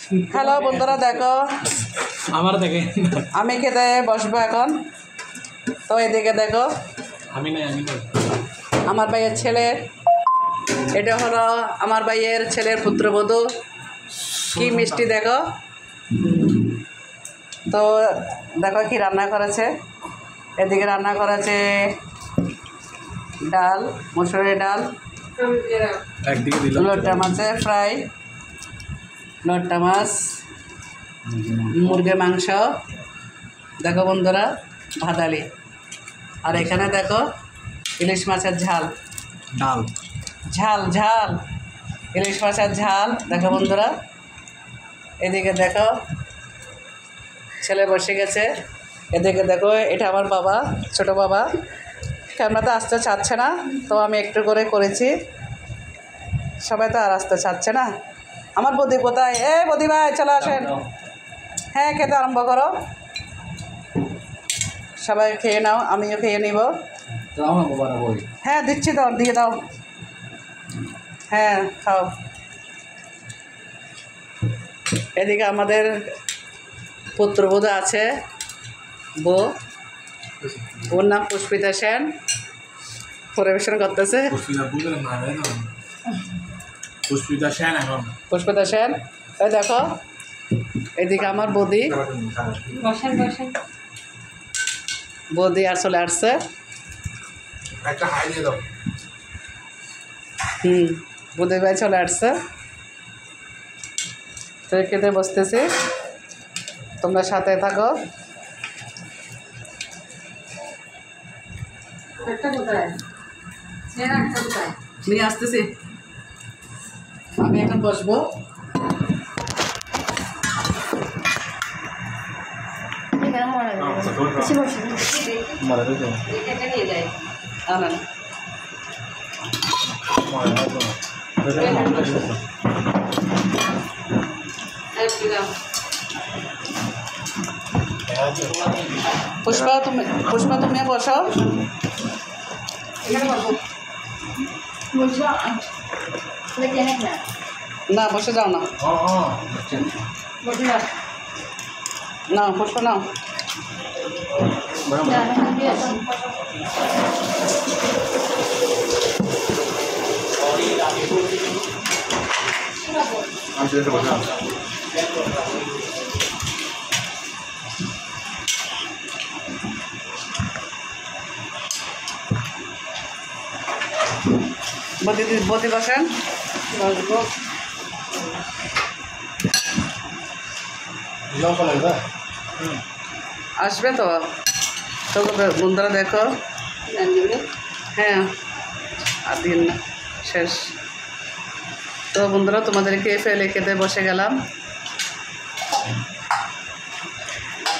Hello বন্ধুরা, দেখো আমার দেখে আমি খেতে বসবো এখন। তো এদিকে দেখো আমি নাই আমার ভাইয়ের ছেলে, এটা হলো আমার ভাইয়ের ছেলের পুত্রবধূ। কি মিষ্টি দেখো। তো দেখো কি রান্না করেছে। এদিকে রান্না করেছে ডাল, মসুরের ডাল, একদিকে দিলাম লোট্টা মাছের ফ্রাই, লোট্টা মাছ, মুরগির মাংস, দেখো বন্ধুরা ভাদালি, আর এখানে দেখো ইলিশ মাছের ঝাল, ডাল ঝাল ঝাল ইলিশ মাছের ঝাল। দেখো বন্ধুরা, এদিকে দেখো ছেলে বসে গেছে। এদিকে দেখো এটা আমার বাবা, ছোট বাবা, ক্যামেরাতে আসতে চাচ্ছে না, তো আমি একটু করে করেছি। সবাই তো আর আসতে চাচ্ছে না। আমার বৌদি কোথায়? বৌদি ভাই চলে আসেন। হ্যাঁ, খেতে আরম্ভ করো, সবাই খেয়ে নাও, আমিও খেয়ে নিব। হ্যাঁ দিচ্ছি, তো দিয়ে দাও। হ্যাঁ খাও। এদিকে আমাদের পুত্রবধূ আছে, বউ, ওর নাম পুষ্পিতা সেন, পরিবেশন করতেছে। পুষ্পিতা সেন এখন পুষ্পিতা সেন। এই দেখো এদিকে আমার বৌদি, বৌদি আর চলে আসছে। একটা হাই দিয়ে দাও। বৌদি ভাই চলে আসছে। তো খেতে বসতেছি, তোমরা সাথে থাকো। নিয়ে আসতেছি, আমি এখন বসবো। পুষ্পা তুমি বসো। না বসে যাও না, নাও পুষ্পা নাও। বদি বসেন, বসবো। আসবে তো, তো বন্ধুরা দেখো। হ্যাঁ আর দিন না, শেষ। তো বন্ধুরা তোমাদেরকে ফেলে খেতে বসে গেলাম,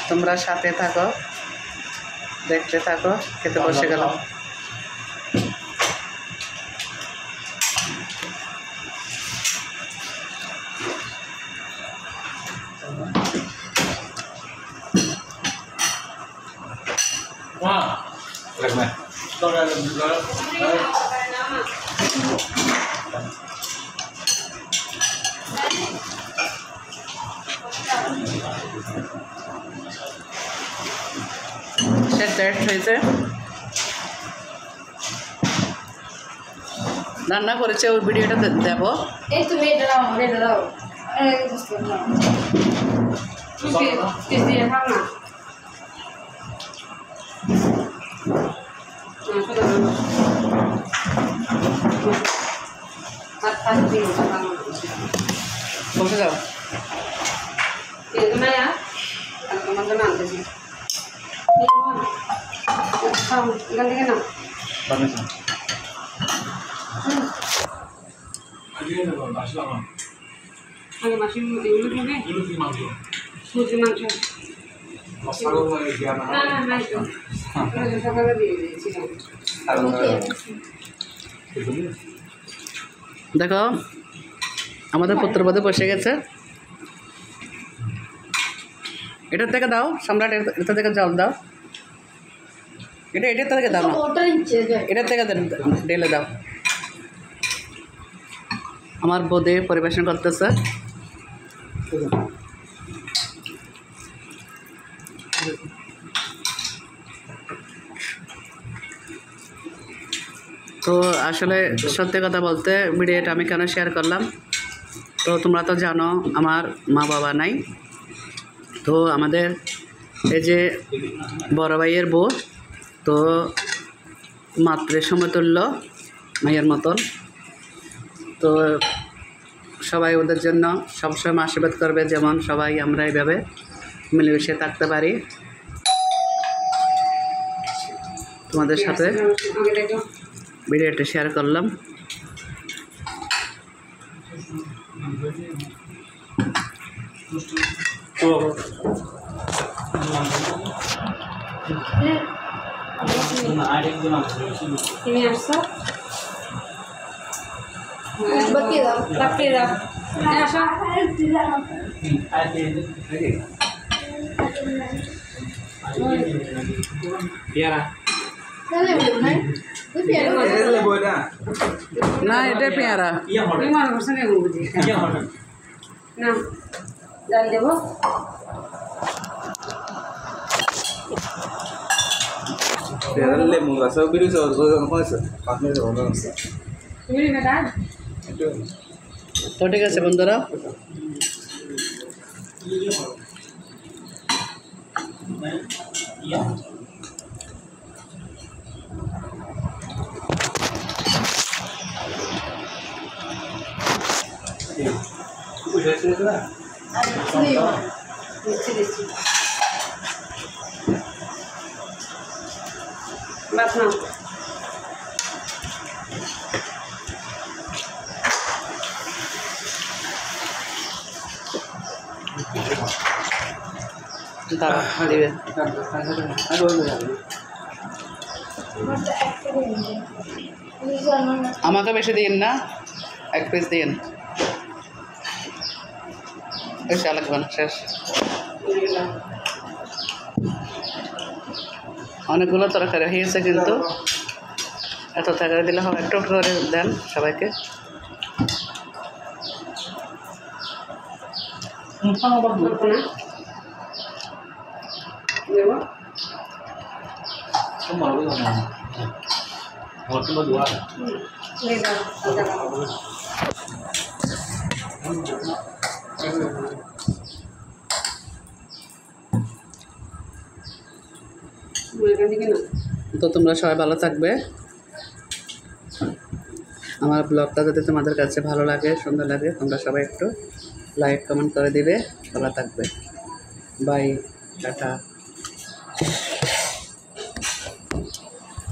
তোমরা সাথে থাকো, দেখতে থাকো। খেতে বসে গেলাম। হয়েছে, রান্না করেছে, ওই ভিডিওটা দেবো। বসে যাও। তোমার জন্য আনতেছি। দেখো আমাদের পুত্রবধূ বসে গেছে। এটার থেকে দাও সম্রাট, এটা থেকে জল দাও। এটার থেকে দাও না, এটার থেকে ঢেলে দাও। আমার বৌদি পরিবেশন করতেছে। তো আসলে সত্যি কথা বলতে ভিডিওটা আমি কেন শেয়ার করলাম, তো তোমরা তো জানো আমার মা বাবা নাই। তো আমাদের এই যে বড় ভাইয়ের বউ, তো মাতৃ সমতুল্য মায়ের মতন। তো সবাই ওদের জন্য সবসময় আশীর্বাদ করবে, যেমন সবাই আমরা এইভাবে মিলেমিশে থাকতে পারি। তোমাদের সাথে ভিডিওটা শেয়ার করলাম। তুমি আসছো বাকি দাও আসো না এটা পেয়ারা না ডাল দেবো লেমু গাছ বিড়ি হয়েছে 5 মিনিট হলো তুমি ডাল তো ঠিক আছে বন্ধুরা, বাপ না দাঁড়া দিবে। আমাকে বেশি দিন না, 1 পিস দিন, বেশি লাগবে না, শেষ। অনেকগুলো তরকারি হয়েছে, কিন্তু এত তরকারি দিলে হবে, একটু করে দেন সবাইকে। তো তোমরা সবাই ভালো থাকবে। আমার ব্লগটা যদি তোমাদের কাছে ভালো লাগে, সুন্দর লাগে, তোমরা সবাই একটু লাইক কমেন্ট করে দিবে। ভালো থাকবে, বাই, টাটা।